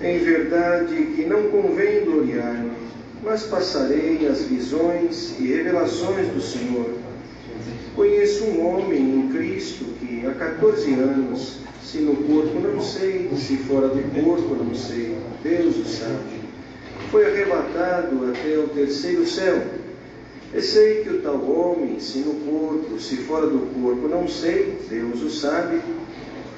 Em verdade que não convém gloriar-me, mas passarei as visões e revelações do Senhor. Conheço um homem em Cristo que há 14 anos, se no corpo não sei, se fora do corpo não sei, Deus o sabe, foi arrebatado até o terceiro céu. E sei que o tal homem, se no corpo, se fora do corpo não sei, Deus o sabe,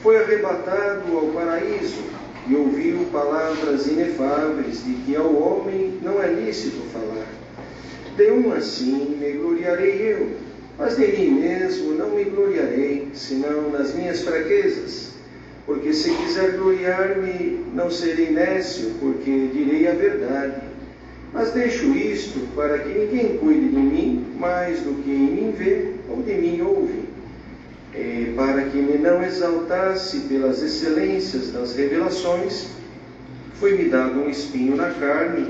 foi arrebatado ao paraíso e ouviu palavras inefáveis de que ao homem não é lícito falar. De um assim me gloriarei eu, mas de mim mesmo não me gloriarei, senão nas minhas fraquezas. Porque se quiser gloriar-me, não serei nécio, porque direi a verdade. Mas deixo isto para que ninguém cuide de mim mais do que em mim vê ou de mim ouve. E para que me não exaltasse pelas excelências das revelações, foi-me dado um espinho na carne,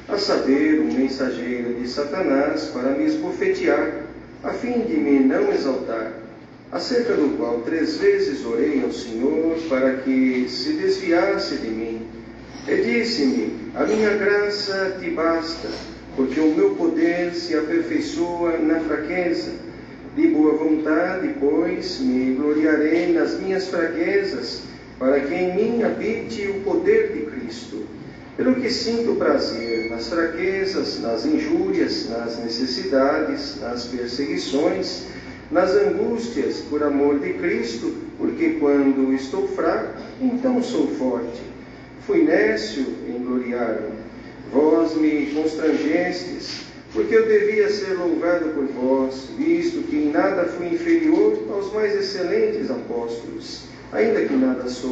a saber, um mensageiro de Satanás para me esbofetear, a fim de me não exaltar, acerca do qual 3 vezes orei ao Senhor para que se desviasse de mim. E disse-me: a minha graça te basta, porque o meu poder se aperfeiçoa na fraqueza. De boa vontade, pois, me gloriarei nas minhas fraquezas, para que em mim habite o poder de Cristo. Pelo que sinto prazer nas fraquezas, nas injúrias, nas necessidades, nas perseguições, nas angústias, por amor de Cristo, porque quando estou fraco, então sou forte. Fui nécio em gloriar-me. Vós me constrangestes, porque eu devia ser louvado por vós, visto que em nada fui inferior aos mais excelentes apóstolos, ainda que nada sou.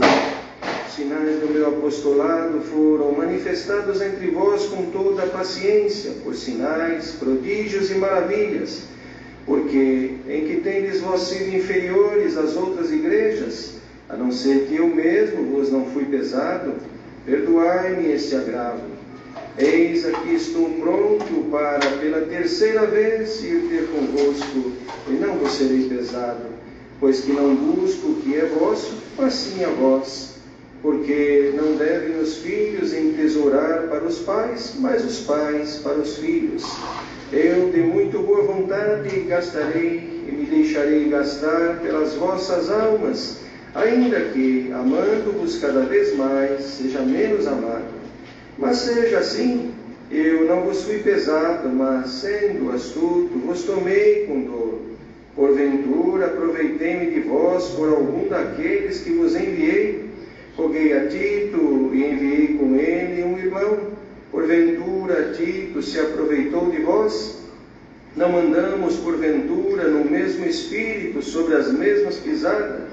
Os sinais do meu apostolado foram manifestados entre vós com toda a paciência, por sinais, prodígios e maravilhas, porque em que tendes vós sido inferiores às outras igrejas, a não ser que eu mesmo vos não fui pesado, perdoai-me este agravo. Eis aqui estou pronto para, pela 3ª vez, ir ter convosco, e não vos serei pesado, pois que não busco o que é vosso, mas sim a vós. Porque não devem os filhos entesourar para os pais, mas os pais para os filhos. Eu, de muito boa vontade, gastarei e me deixarei gastar pelas vossas almas, ainda que, amando-vos cada vez mais, seja menos amado. Mas seja assim, eu não vos fui pesado, mas, sendo astuto, vos tomei com dor. Porventura, aproveitei-me de vós por algum daqueles que vos enviei. Roguei a Tito e enviei com ele um irmão. Porventura, Tito se aproveitou de vós? Não andamos, porventura, no mesmo espírito, sobre as mesmas pisadas?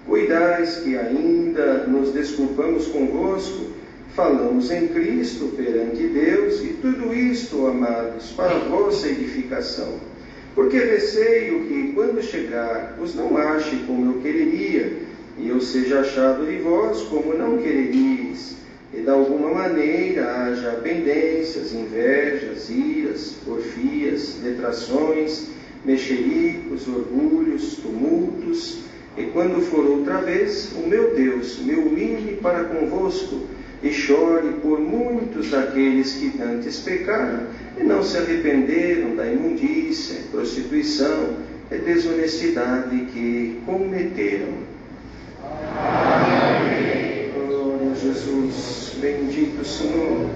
Cuidais que ainda nos desculpamos convosco, falamos em Cristo perante Deus, e tudo isto, amados, para a vossa edificação. Porque receio que, quando chegar, vos não ache como eu quereria, e eu seja achado de vós como não quereríeis, e de alguma maneira haja pendências, invejas, iras, porfias, detrações, mexericos, orgulhos, tumultos, e quando for outra vez, o meu Deus me humilhe para convosco, e chore por muitos daqueles que antes pecaram e não se arrependeram da imundícia, prostituição e desonestidade que cometeram. Amém. Glória a Jesus, bendito Senhor.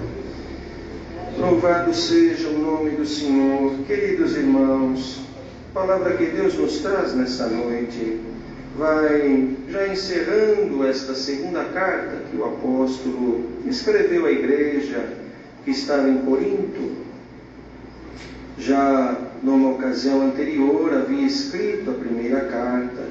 Louvado seja o nome do Senhor. Queridos irmãos, a palavra que Deus nos traz nesta noite vai já encerrando esta 2ª carta que o apóstolo escreveu à igreja que estava em Corinto. Já numa ocasião anterior havia escrito a 1ª carta,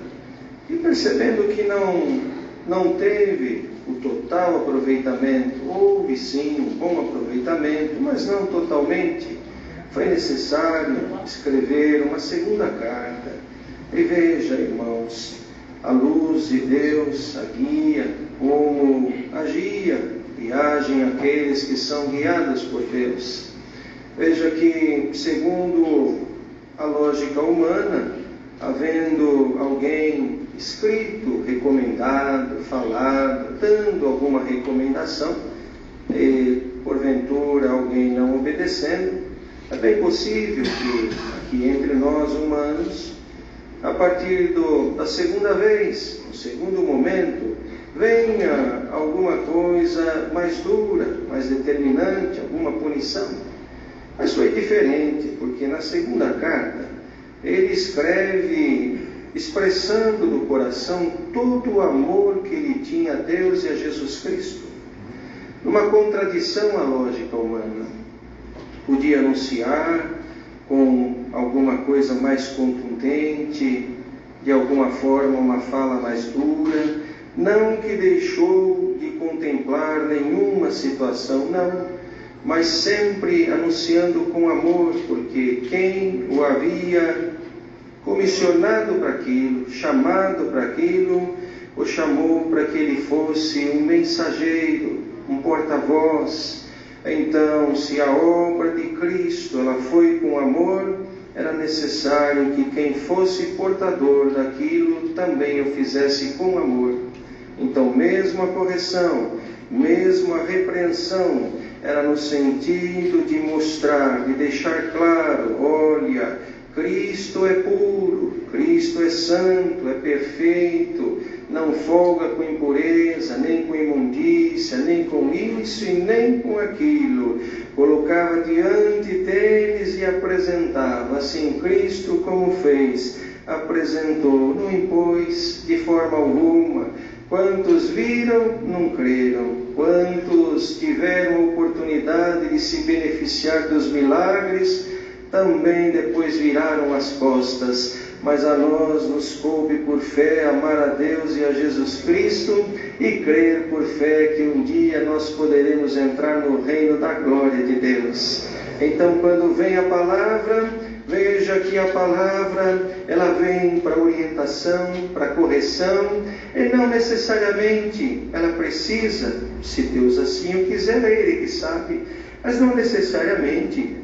e percebendo que não teve o total aproveitamento, houve sim um bom aproveitamento, mas não totalmente, foi necessário escrever uma 2ª carta. E veja, irmãos, a luz de Deus, a guia, como agia e agem aqueles que são guiados por Deus. Veja que, segundo a lógica humana, havendo alguém escrito, recomendado, falado, dando alguma recomendação, e porventura alguém não obedecendo, é bem possível que aqui entre nós humanos, a partir da segunda vez, no segundo momento, venha alguma coisa mais dura, mais determinante, alguma punição. Mas foi diferente, porque na segunda carta, ele escreve expressando do coração todo o amor que ele tinha a Deus e a Jesus Cristo. Numa contradição à lógica humana. Podia anunciar com alguma coisa mais contundente, de alguma forma uma fala mais dura, não que deixou de contemplar nenhuma situação, não, mas sempre anunciando com amor, porque quem o havia comissionado para aquilo, chamado para aquilo, o chamou para que ele fosse um mensageiro, um porta-voz. Então, se a obra de Cristo ela foi com amor, era necessário que quem fosse portador daquilo também o fizesse com amor. Então, mesmo a correção, mesmo a repreensão, era no sentido de mostrar, de deixar claro, olha, Cristo é puro, Cristo é santo, é perfeito, não folga com impureza, nem com imundícia, nem com isso e nem com aquilo. Colocava diante deles e apresentava, assim Cristo como fez, apresentou, não impôs de forma alguma. Quantos viram, não creram. Quantos tiveram oportunidade de se beneficiar dos milagres, também depois viraram as costas. Mas a nós nos coube por fé amar a Deus e a Jesus Cristo e crer por fé que um dia nós poderemos entrar no reino da glória de Deus. Então, quando vem a palavra, veja que a palavra ela vem para orientação, para correção, e não necessariamente ela precisa, se Deus assim o quiser, é Ele que sabe, mas não necessariamente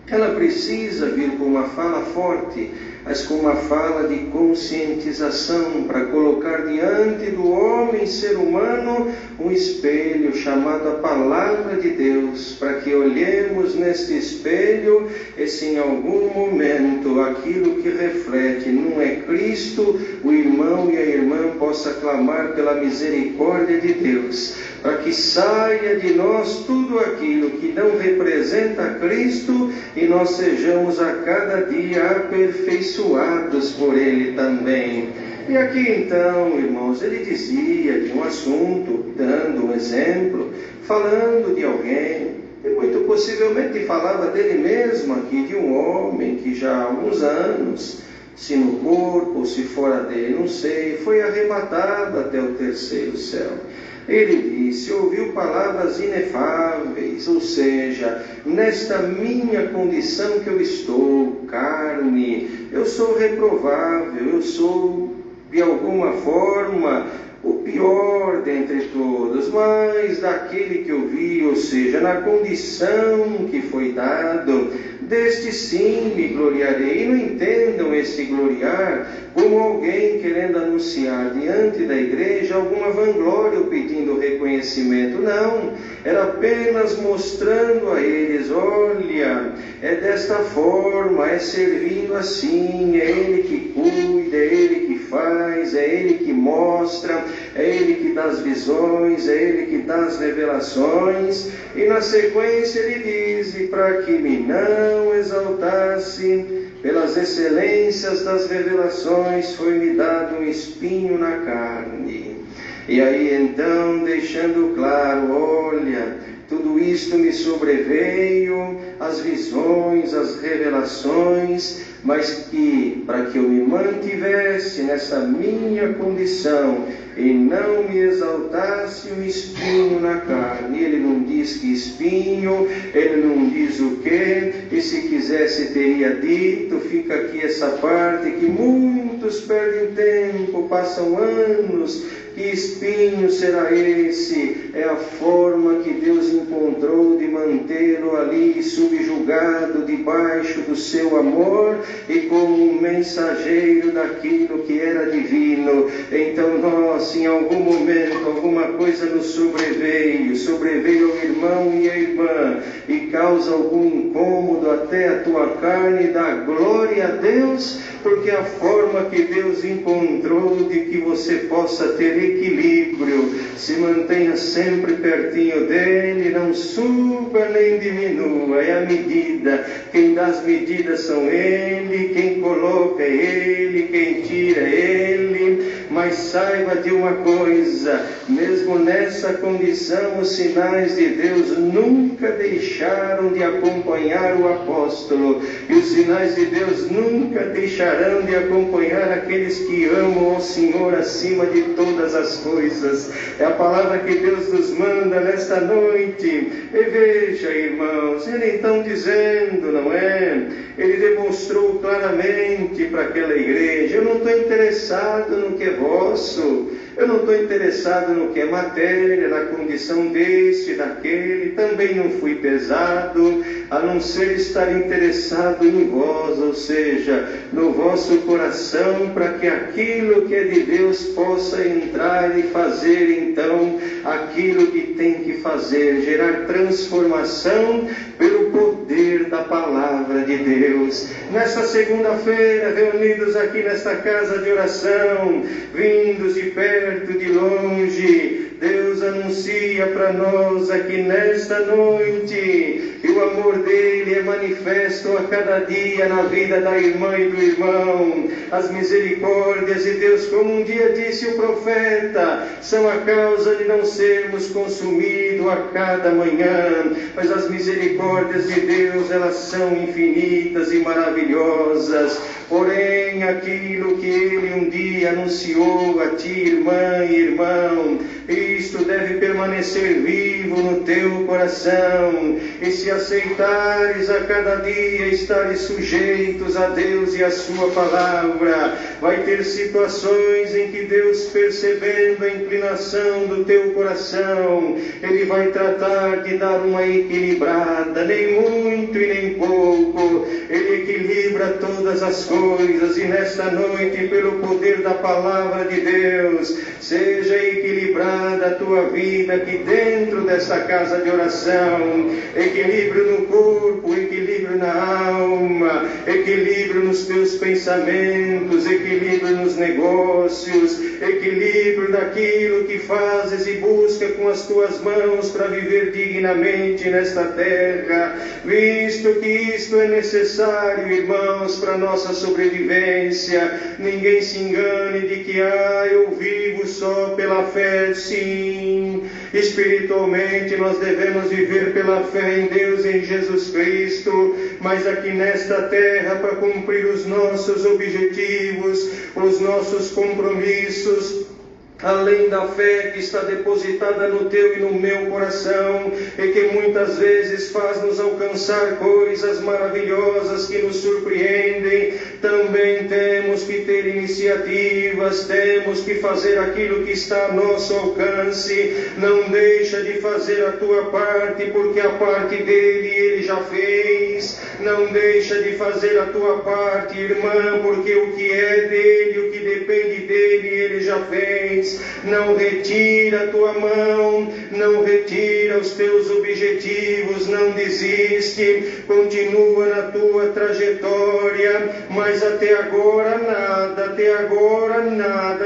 ela precisa vir com uma fala forte, mas com uma fala de conscientização, para colocar diante do homem, ser humano, um espelho chamado a Palavra de Deus, para que olhemos neste espelho e se em algum momento aquilo que reflete não é Cristo, o irmão e a irmã possa clamar pela misericórdia de Deus, para que saia de nós tudo aquilo que não representa Cristo e nós sejamos a cada dia aperfeiçoados por Ele também. E aqui então, irmãos, ele dizia de um assunto, dando um exemplo, falando de alguém, e muito possivelmente falava dele mesmo aqui, de um homem que já há alguns anos, se no corpo ou se fora dele, não sei, foi arrebatado até o terceiro céu. Ele disse, ouviu palavras inefáveis, ou seja, nesta minha condição que eu estou, carne, eu sou reprovável, eu sou de alguma forma o pior dentre todos, mas daquele que eu vi, ou seja, na condição que foi dado, deste sim me gloriarei. E não entendam esse gloriar como alguém querendo anunciar diante da igreja alguma vanglória ou pedindo reconhecimento. Não, era apenas mostrando a eles, olha, é desta forma, é servindo assim, é Ele que cuida, é Ele que faz, é Ele que mostra, é Ele que dá as visões, é Ele que dá as revelações. E na sequência ele diz, e para que me não exaltasse pelas excelências das revelações, foi-me dado um espinho na carne. E aí então, deixando claro, olha, tudo isto me sobreveio, as visões, as revelações, mas que, para que eu me mantivesse nessa minha condição e não me exaltasse um espinho na carne. Ele não diz que espinho, ele não diz o quê, e se quisesse teria dito, fica aqui essa parte, que muitos perdem tempo, passam anos Que espinho será esse? É a forma que Deus encontrou de mantê-lo ali subjugado debaixo do seu amor e como um mensageiro daquilo que era divino. Então nós, em algum momento, alguma coisa nos sobreveio ao irmão e à irmã e causa algum incômodo até a tua carne, dá glória a Deus, porque a forma que Deus encontrou de que você possa ter equilíbrio, se mantenha sempre pertinho dele, não suba nem diminua, é a medida. Quem dá as medidas são ele, quem coloca é ele, quem tira é ele. Mas saiba de uma coisa, mesmo nessa condição, os sinais de Deus nunca deixaram de acompanhar o apóstolo, e os sinais de Deus nunca deixarão de acompanhar aqueles que amam ao Senhor acima de todas as coisas. É a palavra que Deus nos manda nesta noite. E veja, irmãos, ele então dizendo, não é? Ele demonstrou claramente para aquela igreja: eu não estou interessado no que é vosso, eu não estou interessado no que é matéria, na condição deste, daquele, também não fui pesado, a não ser estar interessado em vós, ou seja, no vosso coração, para que aquilo que é de Deus possa entrar e fazer então aquilo que tem que fazer, gerar transformação pelo poder da palavra de Deus. Nesta segunda-feira, reunidos aqui nesta casa de oração, vindos de perto, de longe, Deus anuncia para nós aqui nesta noite que o amor dele é manifesto a cada dia na vida da irmã e do irmão. As misericórdias de Deus, como um dia disse o profeta, são a causa de não sermos consumidos a cada manhã, mas as misericórdias de Deus, elas são infinitas e maravilhosas. Porém, aquilo que ele um dia anunciou a ti, irmã e irmão, isto deve permanecer vivo no teu coração, e se aceitares a cada dia, estares sujeitos a Deus e a sua palavra, vai ter situações em que Deus, percebendo a inclinação do teu coração, ele vai tratar de dar uma equilibrada, nem muito e nem pouco, ele equilibra todas as coisas. E nesta noite, pelo poder da palavra de Deus, seja equilibrada a tua vida aqui dentro desta casa de oração, equilíbrio no corpo, equilíbrio na alma, equilíbrio nos teus pensamentos, equilíbrio nos negócios, equilíbrio daquilo que fazes e busca com as tuas mãos para viver dignamente nesta terra, visto que isto é necessário, irmãos, para nossa sobrevivência. Ninguém se engane de que eu vivo só pela fé. Sim, espiritualmente nós devemos viver pela fé em Deus, em Jesus Cristo, mas aqui nesta terra, para cumprir os nossos objetivos, os nossos compromissos, além da fé que está depositada no teu e no meu coração, e que muitas vezes faz-nos alcançar coisas maravilhosas que nos surpreendem, também temos que ter iniciativas, temos que fazer aquilo que está a nosso alcance. Não deixa de fazer a tua parte, porque a parte dele ele já fez. Não deixa de fazer a tua parte, irmã, porque o que é dele, o que depende dele, ele já fez. Não retira a tua mão, não retira os teus objetivos, não desiste, continua na tua trajetória, mas até agora nada,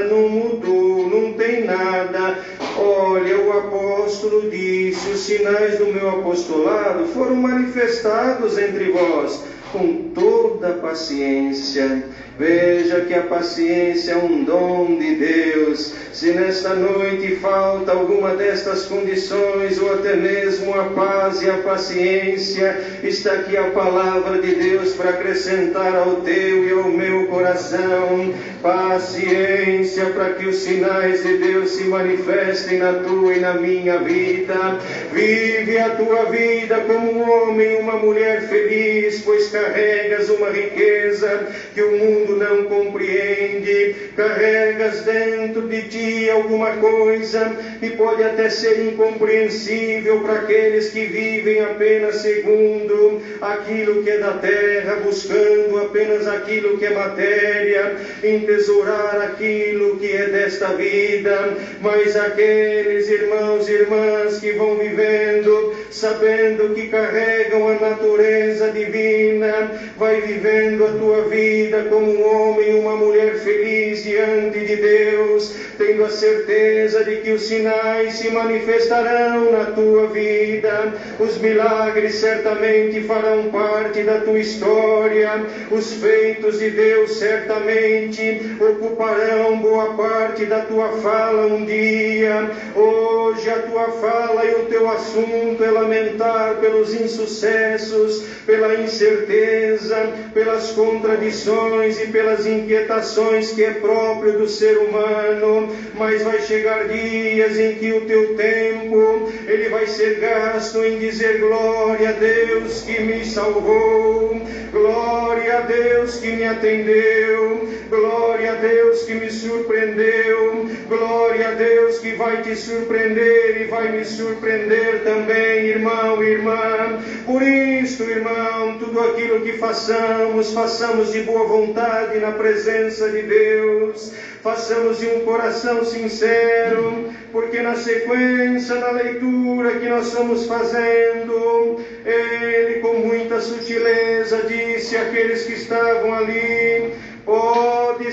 não mudou, não tem nada. Olha, o apóstolo disse: os sinais do meu apostolado foram manifestados entre vós com toda paciência. Veja que a paciência é um dom de Deus. Se nesta noite falta alguma destas condições, ou até mesmo a paz e a paciência, está aqui a palavra de Deus para acrescentar ao teu e ao meu coração. paciência para que os sinais de Deus se manifestem na tua e na minha vida. Vive a tua vida como um homem e uma mulher feliz, pois carregas uma riqueza que o mundo não compreende. Carregas dentro de ti alguma coisa que pode até ser incompreensível para aqueles que vivem apenas segundo aquilo que é da terra, buscando apenas aquilo que é matéria, entesourar aquilo que é desta vida. Mas aqueles irmãos e irmãs que vão vivendo, sabendo que carregam a natureza divina, vai vivendo a tua vida como um homem e uma mulher feliz diante de Deus, tendo a certeza de que os sinais se manifestarão na tua vida, os milagres certamente farão parte da tua história, os feitos de Deus certamente ocuparão boa parte da tua fala um dia. Hoje a tua fala e o teu assunto é lamentar pelos insucessos, pela incerteza, pelas contradições e pelas inquietações que é próprio do ser humano. Mas vai chegar dias em que o teu tempo ele vai ser gasto em dizer glória a Deus que me salvou, glória a Deus que me atendeu, glória a Deus que me surpreendeu, glória a Deus que vai te surpreender e vai me surpreender também, irmão e irmã. Por isso, irmão, tudo aquilo que façamos, façamos de boa vontade na presença de Deus, façamos de um coração sincero, porque na sequência da leitura que nós estamos fazendo, ele com muita sutileza disse àqueles que estavam ali: pode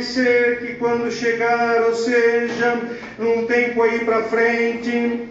ser que quando chegar, ou seja, num tempo aí para frente,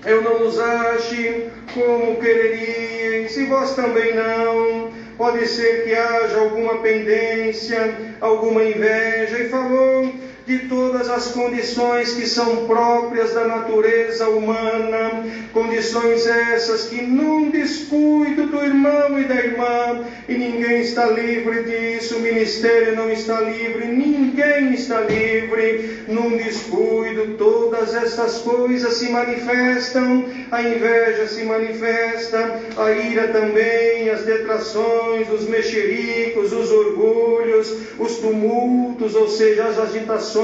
eu não os ache como quereríeis, e vós também não. Pode ser que haja alguma pendência, alguma inveja, e falou de todas as condições que são próprias da natureza humana, condições essas que num descuido do irmão e da irmã, e ninguém está livre disso, o ministério não está livre, ninguém está livre, num descuido todas estas coisas se manifestam, a inveja se manifesta, a ira também, as detrações, os mexericos, os orgulhos, os tumultos, ou seja, as agitações,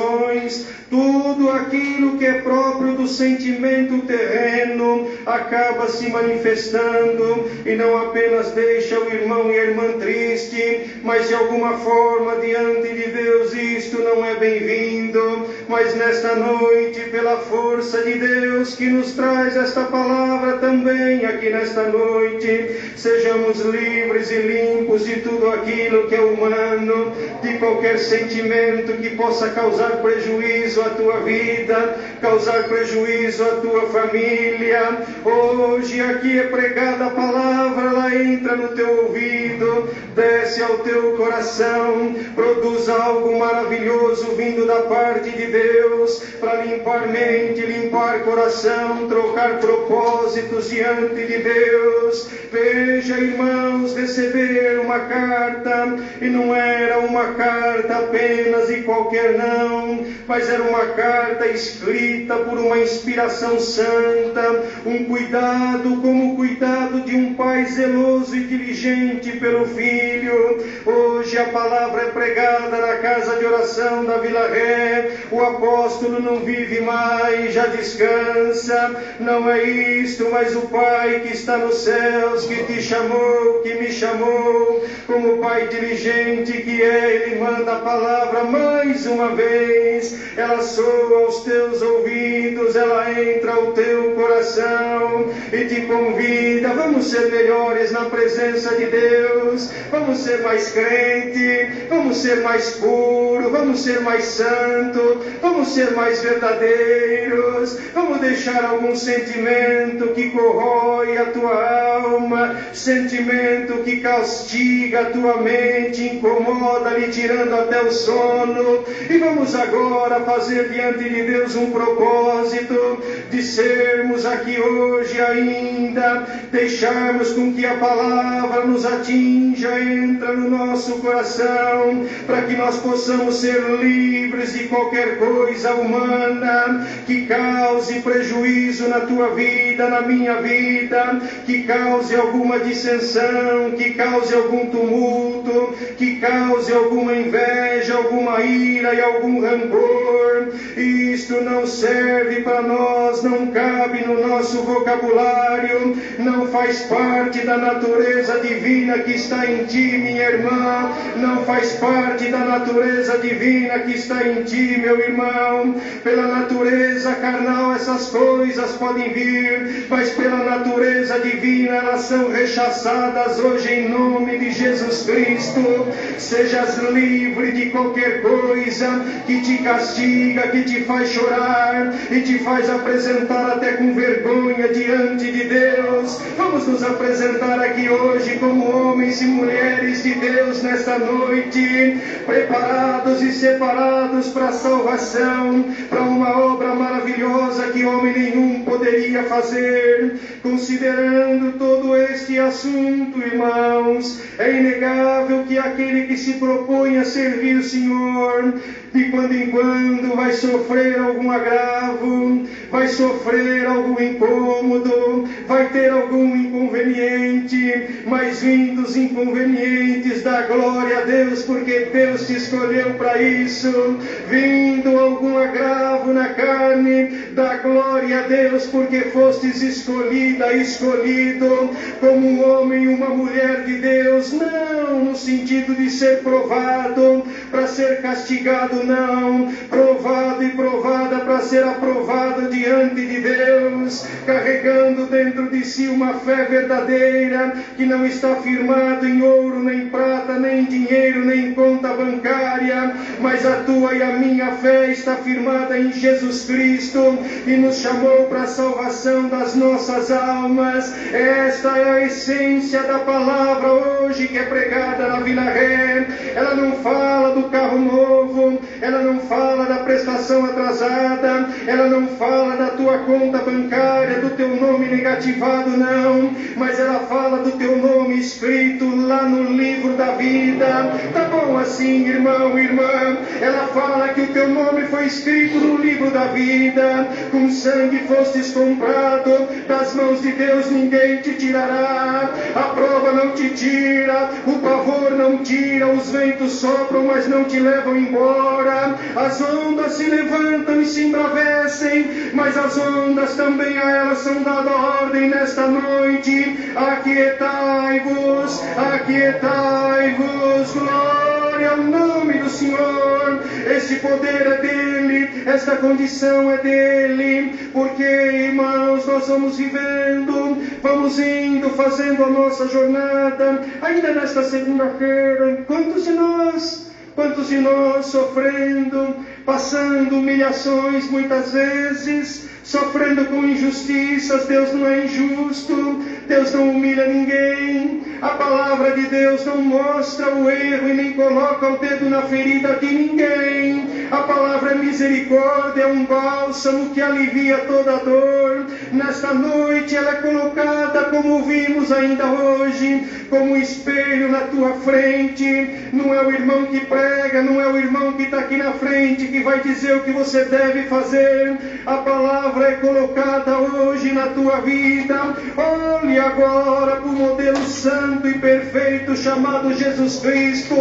tudo aquilo que é próprio do sentimento terreno acaba se manifestando e não apenas deixa o irmão e a irmã triste, mas de alguma forma diante de Deus isto não é bem-vindo. Mas nesta noite, pela força de Deus que nos traz esta palavra também aqui nesta noite, sejamos livres e limpos de tudo aquilo que é humano, de qualquer sentimento que possa causar prejuízo à tua vida, causar prejuízo à tua família. Hoje aqui é pregada a palavra, ela entra no teu ouvido, desce ao teu coração, produz algo maravilhoso vindo da parte de Deus, para limpar mente, limpar coração, trocar propósitos diante de Deus. Veja, irmãos, receber uma carta, e não era uma carta apenas e qualquer não, mas era uma carta escrita por uma inspiração santa, um cuidado como o cuidado de um pai zeloso e diligente pelo filho. Hoje a palavra é pregada na casa de oração da Vila Ré, o apóstolo não vive mais, já descansa. Não é isto, mas o Pai que está nos céus, que te chamou, que me chamou, como Pai diligente que é, Ele manda a palavra mais uma vez, ela soa aos teus ouvidos, ela entra ao teu coração e te convida. Vamos ser melhores na presença de Deus, vamos ser mais crente, vamos ser mais puro, vamos ser mais santo, vamos ser mais verdadeiros, vamos deixar algum sentimento que corrói a tua alma, sentimento que castiga a tua mente, incomoda, lhe tirando até o sono, e vamos agora fazer diante de Deus um propósito de sermos aqui hoje ainda, deixarmos com que a palavra nos atinja, entra no nosso coração, coração, para que nós possamos ser livres de qualquer coisa humana que cause prejuízo na tua vida, na minha vida, que cause alguma dissensão, que cause algum tumulto, que cause alguma inveja, alguma ira e algum rancor. Isto não serve para nós, não cabe no nosso vocabulário, não faz parte da natureza divina que está em ti, minha irmã, não faz parte da natureza divina que está em ti, meu irmão. Pela natureza carnal essas coisas podem vir, mas pela natureza divina elas são rechaçadas hoje em nome de Jesus Cristo. Sejas livre de qualquer coisa que te castiga, que te faz chorar e te faz apresentar até com vergonha diante de Deus. Vamos nos apresentar aqui hoje como homens e mulheres de Deus nesta noite, preparados e separados para a salvação, para uma obra maravilhosa que homem nenhum poderia fazer. Considerando todo este assunto, irmãos, é inegável que aquele que se propõe a servir o Senhor, de quando em quando vai sofrer algum agravo, vai sofrer algum incômodo, vai ter algum inconveniente, mas vindo os inconvenientes, dá glória a Deus, porque Deus te escolheu para isso. Vindo algum agravo na carne, dá glória a Deus, porque fostes escolhida, escolhido como um homem e uma mulher de Deus, não no sentido de ser provado para ser castigado, não, provado e provada para ser aprovado diante de Deus, carregando dentro de si uma fé verdadeira, que não está firmado em ouro, nem prata, nem em dinheiro, nem em conta bancária, mas a tua e a minha fé está firmada em Jesus Cristo, que nos chamou para a salvação das nossas almas. Esta é a essência da palavra hoje que é pregada na Vila Ré. Ela não fala do carro novo, ela não fala da prestação atrasada, ela não fala da tua conta bancária, do teu nome negativado, não, mas ela fala do teu nome escrito lá no livro da vida. Tá bom assim, irmão, irmã? Ela fala que o teu nome foi escrito no livro da vida, com sangue fostes comprado, das mãos de Deus ninguém te tirará, a prova não te tira, o pavor não tira, os ventos sopram, mas não te levam embora, as ondas se levantam e se embravecem, mas as ondas também a elas são dada ordem nesta noite. Aquietai-vos, aquietai-vos, glória ao nome do Senhor. Este poder é dele, esta condição é dele, porque, irmãos, nós vamos vivendo, vamos indo, fazendo a nossa jornada, ainda nesta segunda-feira. Quantos de nós sofrendo, passando humilhações muitas vezes, sofrendo com injustiças. Deus não é injusto, Deus não humilha ninguém, a palavra de Deus não mostra o erro e nem coloca o dedo na ferida de ninguém. A palavra é misericórdia, é um bálsamo que alivia toda dor. Nesta noite ela é colocada, como vimos ainda hoje, como um espelho na tua frente. Não é o irmão que prega, não é o irmão que está aqui na frente que vai dizer o que você deve fazer. A palavra é colocada hoje na tua vida. Olhe agora para o modelo santo e perfeito chamado Jesus Cristo.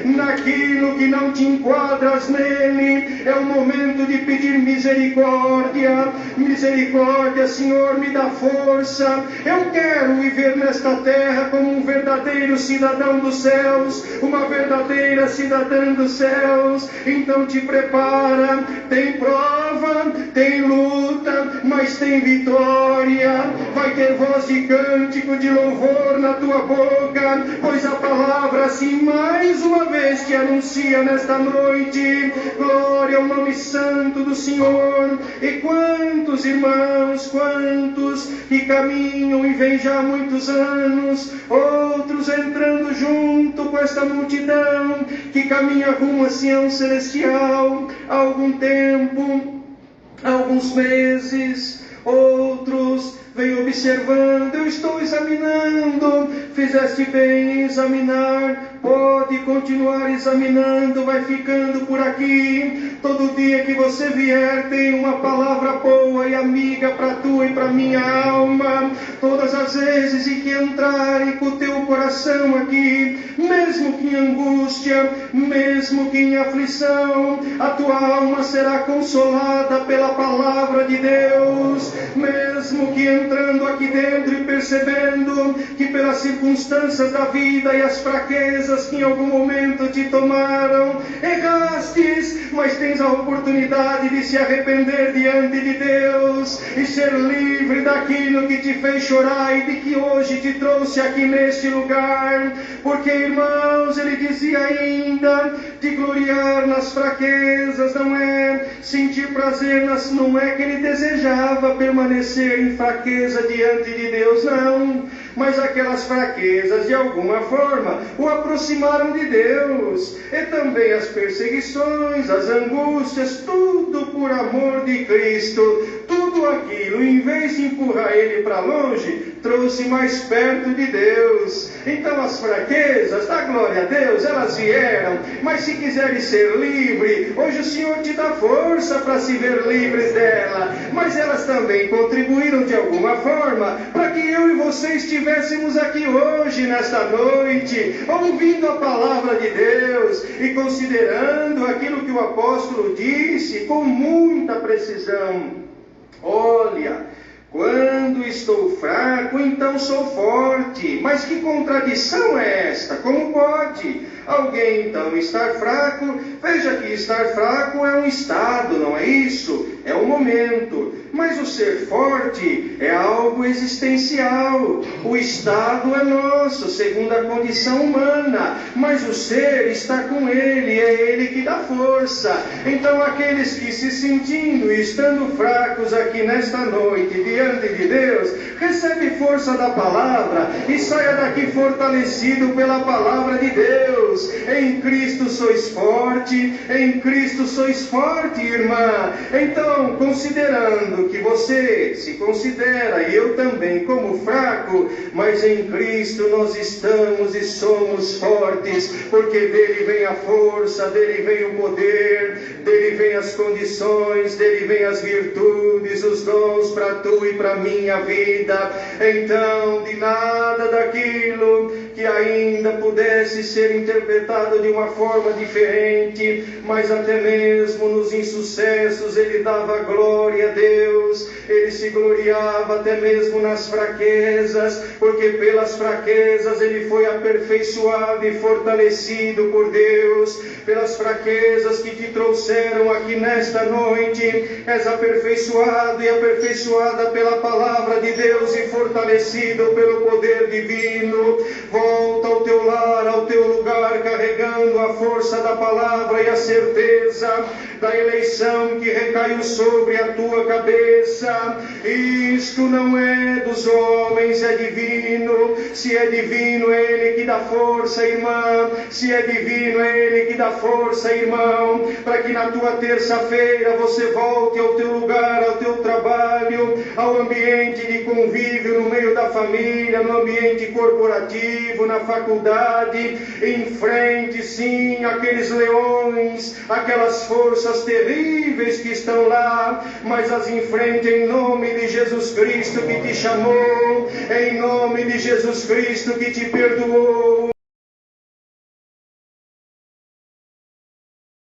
Naquilo que não te enquadras nele, é o momento de pedir misericórdia. Misericórdia, Senhor, me dá força. Eu quero viver nesta terra como um verdadeiro cidadão dos céus, uma verdadeira cidadã dos céus. Então te prepara, tem prova, tem luta, mas tem vitória. Vai ter voz de cântico, de louvor na tua boca, pois a palavra assim mais uma vez te anuncia nesta noite. Glória ao nome santo do Senhor. E quantos irmãos, quantos que caminham e vêm já há muitos anos, outros entrando junto com esta multidão que caminha rumo a Sião Celestial há algum tempo, há alguns meses, outros Vem observando, eu estou examinando. Fizeste bem em examinar, pode continuar examinando, vai ficando por aqui. Todo dia que você vier, tem uma palavra boa e amiga para tua e para minha alma. Todas as vezes em que entrarem com o teu coração aqui, mesmo que em angústia, mesmo que em aflição, a tua alma será consolada pela palavra de Deus. Mesmo que entrando aqui dentro e percebendo que pelas circunstâncias da vida e as fraquezas que em algum momento te tomaram, errastes, mas tens a oportunidade de se arrepender diante de Deus e ser livre daquilo que te fez chorar e de que hoje te trouxe aqui neste lugar. Porque, irmãos, ele dizia ainda, de gloriar nas fraquezas, não é sentir prazer, não é que ele desejava permanecer em fraqueza diante de Deus, não. Mas aquelas fraquezas, de alguma forma, o aproximaram de Deus. E também as perseguições, as angústias, tudo por amor de Cristo. Tudo aquilo, em vez de empurrar ele para longe, trouxe mais perto de Deus. Então as fraquezas, dá glória a Deus, elas vieram. Mas se quiseres ser livre, hoje o Senhor te dá força para se ver livres dela. Mas elas também contribuíram de alguma forma para que eu e você estivéssemos aqui hoje, nesta noite, ouvindo a palavra de Deus e considerando aquilo que o apóstolo disse com muita precisão. Olha, quando estou fraco, então sou forte. Mas que contradição é esta? Como pode alguém então estar fraco? Veja que estar fraco é um estado, não é isso? É um momento. Mas o ser forte é algo existencial. O estado é nosso, segundo a condição humana. Mas o ser está com ele, é ele que dá força. Então aqueles que se sentindo e estando fracos aqui nesta noite, diante de Deus, recebe força da palavra e saia daqui fortalecido pela palavra de Deus. Em Cristo sois forte, em Cristo sois forte, irmã. Então, considerando que você se considera, e eu também, como fraco, mas em Cristo nós estamos e somos fortes, porque dele vem a força, dele vem o poder, dele vem as condições, dele vem as virtudes, os dons para tu e para minha vida. Então, de nada daquilo que ainda pudesse ser interpretado de uma forma diferente, mas até mesmo nos insucessos ele dava glória a Deus, ele se gloriava até mesmo nas fraquezas, porque pelas fraquezas ele foi aperfeiçoado e fortalecido por Deus. Pelas fraquezas que te trouxeram aqui nesta noite, és aperfeiçoado e aperfeiçoada pela palavra de Deus e fortalecido pelo poder divino. Volta ao teu lar, ao teu lugar, carregando a força da palavra e a certeza da eleição que recaiu sobre a tua cabeça. Isto não é dos homens, é divino. Se é divino, é ele que dá força, irmã. Se é divino, é ele que dá força, irmão, para que na tua terça-feira você volte ao teu lugar, ao teu trabalho, ao ambiente de convívio no meio da família, no ambiente corporativo, na faculdade. Enfrente sim aqueles leões, aquelas forças terríveis que estão lá, mas as enfrente em nome de Jesus Cristo que te chamou, em nome de Jesus Cristo que te perdoou,